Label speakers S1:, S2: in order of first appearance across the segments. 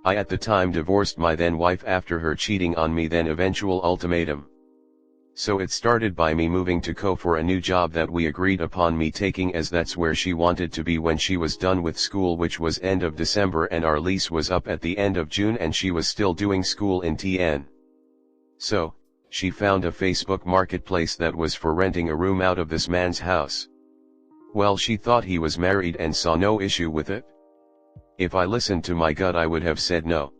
S1: I at the time divorced my then wife after her cheating on me, then eventual ultimatum. So it started by me moving to Co for a new job that we agreed upon me taking, as that's where she wanted to be when she was done with school, which was end of December, and our lease was up at the end of June and she was still doing school in TN. So, she found a Facebook marketplace that was for renting a room out of this man's house. Well, she thought he was married and saw no issue with it. If I listened to my gut, I would have said no.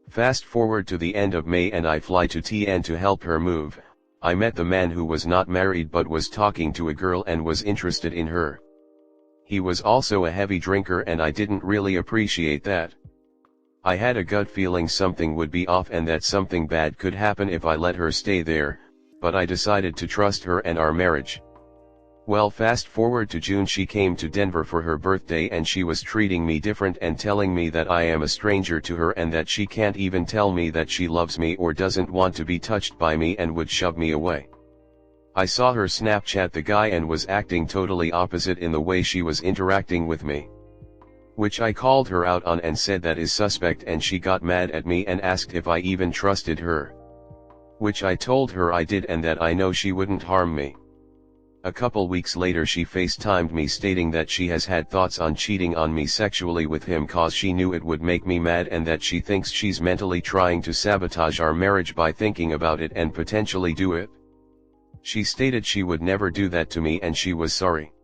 S1: Fast forward to the end of May and I fly to TN to help her move. I met the man who was not married but was talking to a girl and was interested in her. He was also a heavy drinker and I didn't really appreciate that. I had a gut feeling something would be off and that something bad could happen if I let her stay there, but I decided to trust her and our marriage. Well, fast forward to June, she came to Denver for her birthday and she was treating me different and telling me that I am a stranger to her and that she can't even tell me that she loves me or doesn't want to be touched by me and would shove me away. I saw her Snapchat the guy and was acting totally opposite in the way she was interacting with me. Which I called her out on and said that is suspect, and she got mad at me and asked if I even trusted her. Which I told her I did and that I know she wouldn't harm me. A couple weeks later she FaceTimed me stating that she has had thoughts on cheating on me sexually with him cause she knew it would make me mad and that she thinks she's mentally trying to sabotage our marriage by thinking about it and potentially do it. She stated she would never do that to me and she was sorry.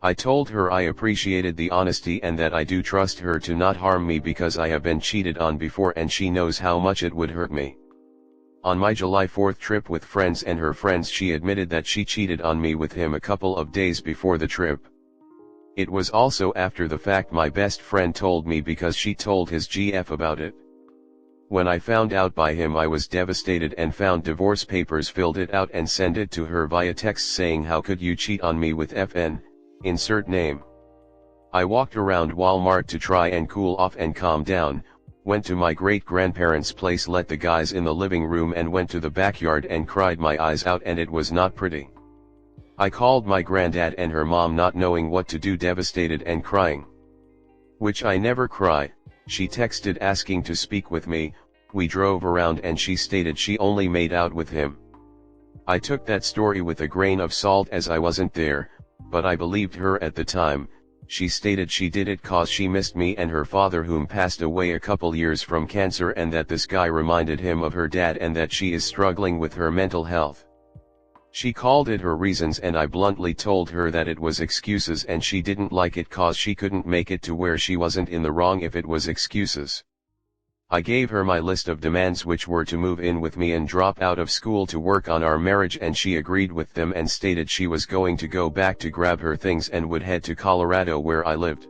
S1: I told her I appreciated the honesty and that I do trust her to not harm me because I have been cheated on before and she knows how much it would hurt me. On my July 4th trip with friends and her friends, she admitted that she cheated on me with him a couple of days before the trip. It was also after the fact my best friend told me because she told his GF about it. When I found out by him, I was devastated and found divorce papers, filled it out and sent it to her via text saying, "How could you cheat on me with FN, insert name." I walked around Walmart to try and cool off and calm down, went to my great-grandparents' place, let the guys in the living room and went to the backyard and cried my eyes out, and it was not pretty. I called my granddad and her mom, not knowing what to do, devastated and crying. Which I never cry. She texted asking to speak with me. We drove around and she stated she only made out with him. I took that story with a grain of salt as I wasn't there, but I believed her at the time. She stated she did it cause she missed me and her father, whom passed away a couple years from cancer, and that this guy reminded him of her dad and that she is struggling with her mental health. She called it her reasons and I bluntly told her that it was excuses and she didn't like it cause she couldn't make it to where she wasn't in the wrong if it was excuses. I gave her my list of demands, which were to move in with me and drop out of school to work on our marriage, and she agreed with them and stated she was going to go back to grab her things and would head to Colorado where I lived.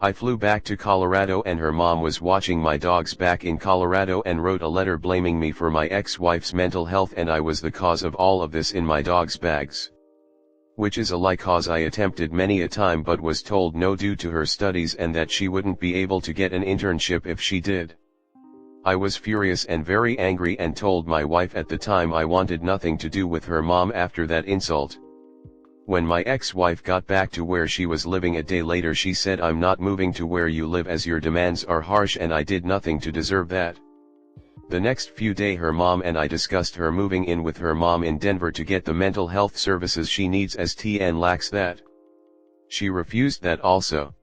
S1: I flew back to Colorado and her mom was watching my dogs back in Colorado and wrote a letter blaming me for my ex-wife's mental health and I was the cause of all of this in my dogs' bags. Which is a lie cause I attempted many a time but was told no due to her studies and that she wouldn't be able to get an internship if she did. I was furious and very angry and told my wife at the time I wanted nothing to do with her mom after that insult. When my ex-wife got back to where she was living a day later, she said, "I'm not moving to where you live as your demands are harsh and I did nothing to deserve that." The next few days her mom and I discussed her moving in with her mom in Denver to get the mental health services she needs as TN lacks that. She refused that also.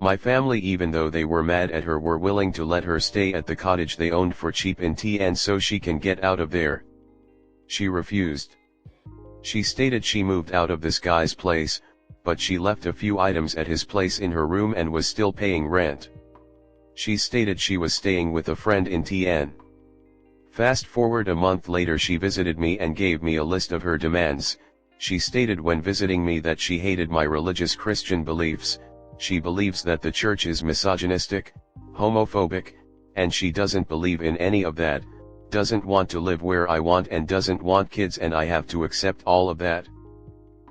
S1: My family, even though they were mad at her, were willing to let her stay at the cottage they owned for cheap in TN so she can get out of there. She refused. She stated she moved out of this guy's place, but she left a few items at his place in her room and was still paying rent. She stated she was staying with a friend in TN. Fast forward a month later, she visited me and gave me a list of her demands. She stated when visiting me that she hated my religious Christian beliefs. She believes that the church is misogynistic, homophobic, and she doesn't believe in any of that, doesn't want to live where I want and doesn't want kids, and I have to accept all of that.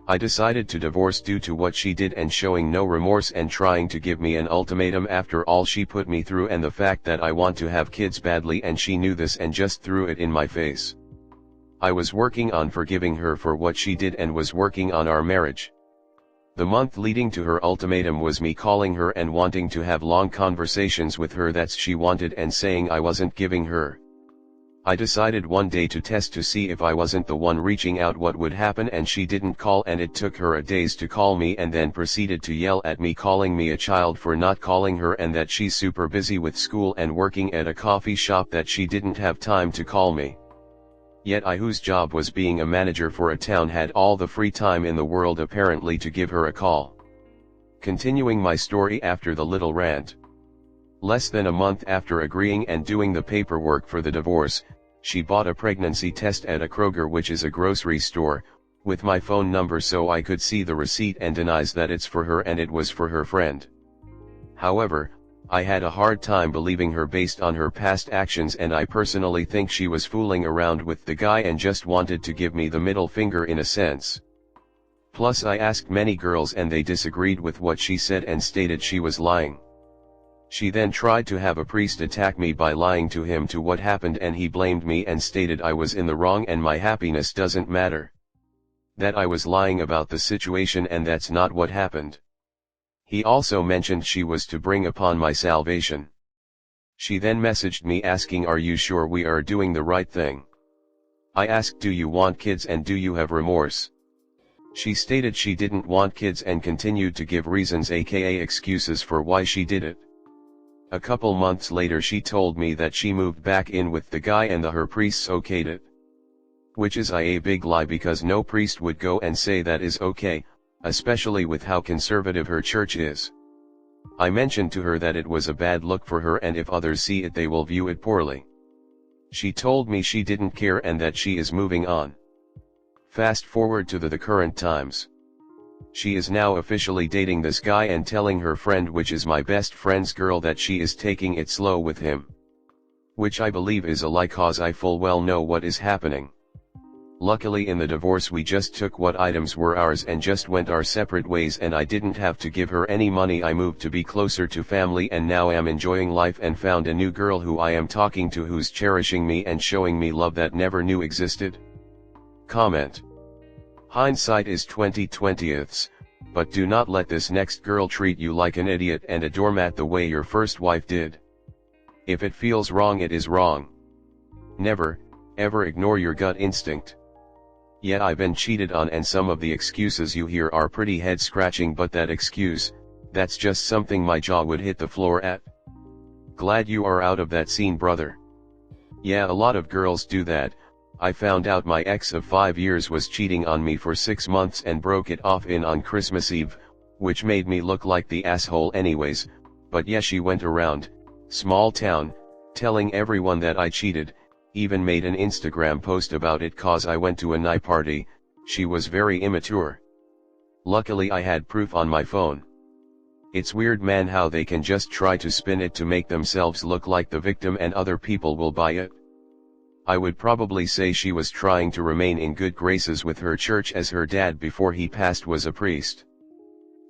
S1: I decided to divorce due to what she did and showing no remorse and trying to give me an ultimatum after all she put me through and the fact that I want to have kids badly, and she knew this and just threw it in my face. I was working on forgiving her for what she did and was working on our marriage. The month leading to her ultimatum was me calling her and wanting to have long conversations with her that she wanted and saying I wasn't giving her. I decided one day to test to see if I wasn't the one reaching out what would happen, and she didn't call, and it took her a days to call me and then proceeded to yell at me, calling me a child for not calling her and that she's super busy with school and working at a coffee shop that she didn't have time to call me. Yet I, whose job was being a manager for a town, had all the free time in the world apparently to give her a call. Continuing my story after the little rant. Less than a month after agreeing and doing the paperwork for the divorce, she bought a pregnancy test at a Kroger, which is a grocery store, with my phone number so I could see the receipt, and denies that it's for her and it was for her friend. However, I had a hard time believing her based on her past actions, and I personally think she was fooling around with the guy and just wanted to give me the middle finger in a sense. Plus I asked many girls and they disagreed with what she said and stated she was lying. She then tried to have a priest attack me by lying to him to what happened, and he blamed me and stated I was in the wrong and my happiness doesn't matter. That I was lying about the situation and that's not what happened. He also mentioned she was to bring upon my salvation. She then messaged me asking, "Are you sure we are doing the right thing?" I asked, "Do you want kids and do you have remorse?" She stated she didn't want kids and continued to give reasons, aka excuses, for why she did it. A couple months later she told me that she moved back in with the guy and her priests okayed it. Which is a big lie, because no priest would go and say that is okay, especially with how conservative her church is. I mentioned to her that it was a bad look for her and if others see it they will view it poorly. She told me she didn't care and that she is moving on. Fast forward to the current times. She is now officially dating this guy and telling her friend, which is my best friend's girl, that she is taking it slow with him. Which I believe is a lie, cause I full well know what is happening. Luckily in the divorce we just took what items were ours and just went our separate ways, and I didn't have to give her any money. I moved to be closer to family and now am enjoying life and found a new girl who I am talking to, who's cherishing me and showing me love that never knew existed. Comment. Hindsight is 20/20, but do not let this next girl treat you like an idiot and a doormat the way your first wife did. If it feels wrong, it is wrong. Never, ever ignore your gut instinct. Yeah, I've been cheated on and some of the excuses you hear are pretty head scratching, but that excuse, that's just something my jaw would hit the floor at. Glad you are out of that scene, brother. Yeah, a lot of girls do that. I found out my ex of 5 years was cheating on me for 6 months and broke it off on Christmas Eve, which made me look like the asshole anyways, but yeah, she went around, small town, telling everyone that I cheated, even made an Instagram post about it cause I went to a night party. She was very immature. Luckily I had proof on my phone. It's weird, man, how they can just try to spin it to make themselves look like the victim and other people will buy it. I would probably say she was trying to remain in good graces with her church, as her dad before he passed was a priest.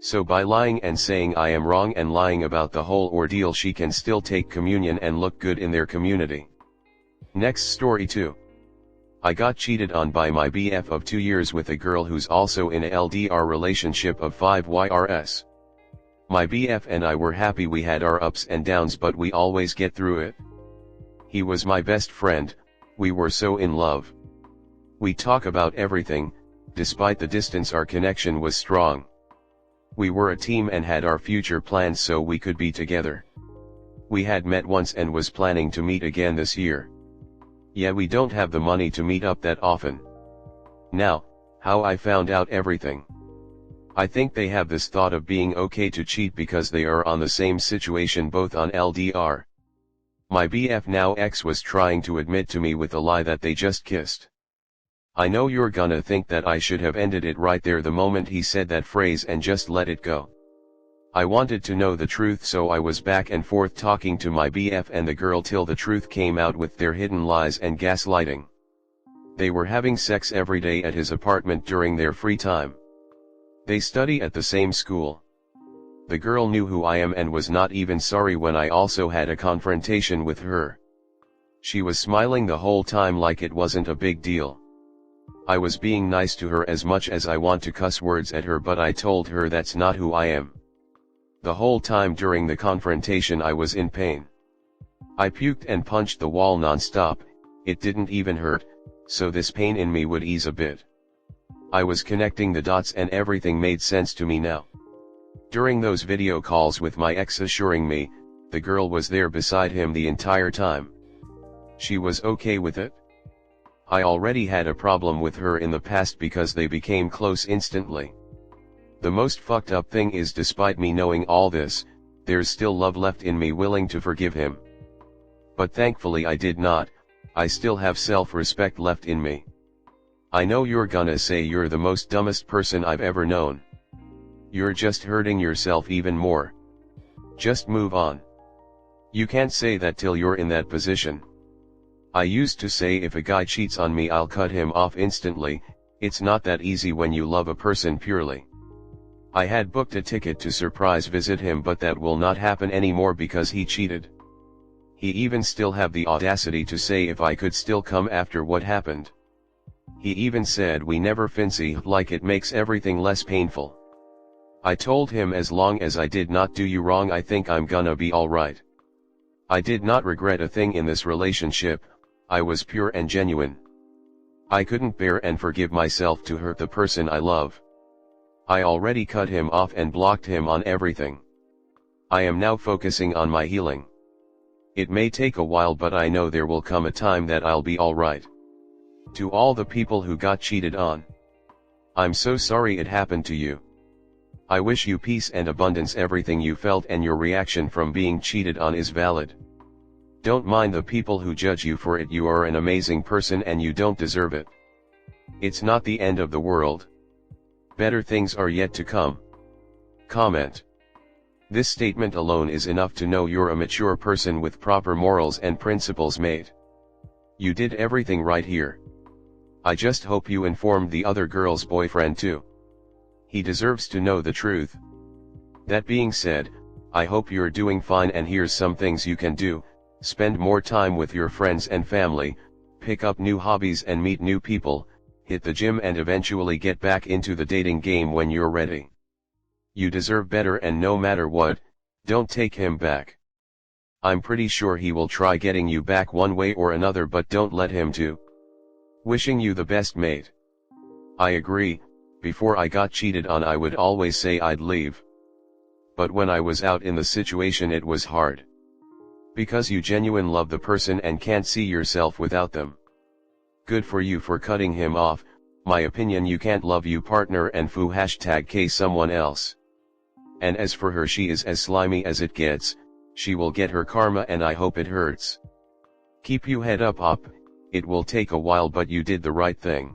S1: So by lying and saying I am wrong and lying about the whole ordeal, she can still take communion and look good in their community. Next story 2. I got cheated on by my BF of 2 years with a girl who's also in a LDR relationship of 5 years. My BF and I were happy, we had our ups and downs but we always get through it. He was my best friend. We were so in love. We talk about everything, despite the distance our connection was strong. We were a team and had our future plans so we could be together. We had met once and was planning to meet again this year. Yeah, we don't have the money to meet up that often. Now, how I found out everything. I think they have this thought of being okay to cheat because they are on the same situation, both on LDR. My BF, now ex, was trying to admit to me with a lie that they just kissed. I know you're gonna think that I should have ended it right there the moment he said that phrase and just let it go. I wanted to know the truth, so I was back and forth talking to my BF and the girl till the truth came out with their hidden lies and gaslighting. They were having sex every day at his apartment during their free time. They study at the same school. The girl knew who I am and was not even sorry when I also had a confrontation with her. She was smiling the whole time like it wasn't a big deal. I was being nice to her as much as I want to cuss words at her, but I told her that's not who I am. The whole time during the confrontation I was in pain. I puked and punched the wall non-stop. It didn't even hurt, so this pain in me would ease a bit. I was connecting the dots and everything made sense to me now. During those video calls with my ex assuring me, the girl was there beside him the entire time. She was okay with it. I already had a problem with her in the past because they became close instantly. The most fucked up thing is, despite me knowing all this, there's still love left in me willing to forgive him. But thankfully I did not. I still have self-respect left in me. I know you're gonna say you're the most dumbest person I've ever known. You're just hurting yourself even more. Just move on. You can't say that till you're in that position. I used to say if a guy cheats on me I'll cut him off instantly. It's not that easy when you love a person purely. I had booked a ticket to surprise visit him, but that will not happen anymore because he cheated. He even still have the audacity to say if I could still come after what happened. He even said we never fancy, like it makes everything less painful. I told him as long as I did not do you wrong I think I'm gonna be alright. I did not regret a thing in this relationship. I was pure and genuine. I couldn't bear and forgive myself to hurt the person I love. I already cut him off and blocked him on everything. I am now focusing on my healing. It may take a while, but I know there will come a time that I'll be alright. To all the people who got cheated on, I'm so sorry it happened to you. I wish you peace and abundance. Everything you felt and your reaction from being cheated on is valid. Don't mind the people who judge you for it. You are an amazing person and you don't deserve it. It's not the end of the world. Better things are yet to come. Comment. This statement alone is enough to know you're a mature person with proper morals and principles, mate. You did everything right here. I just hope you informed the other girl's boyfriend too. He deserves to know the truth. That being said, I hope you're doing fine, and here's some things you can do. Spend more time with your friends and family, pick up new hobbies and meet new people, hit the gym and eventually get back into the dating game when you're ready. You deserve better, and no matter what, don't take him back. I'm pretty sure he will try getting you back one way or another, but don't let him to. Wishing you the best, mate. I agree, before I got cheated on I would always say I'd leave. But when I was out in the situation it was hard. Because you genuinely love the person and can't see yourself without them. Good for you for cutting him off. My opinion, you can't love your partner and #K someone else. And as for her, she is as slimy as it gets. She will get her karma and I hope it hurts. Keep your head up. It will take a while, but you did the right thing.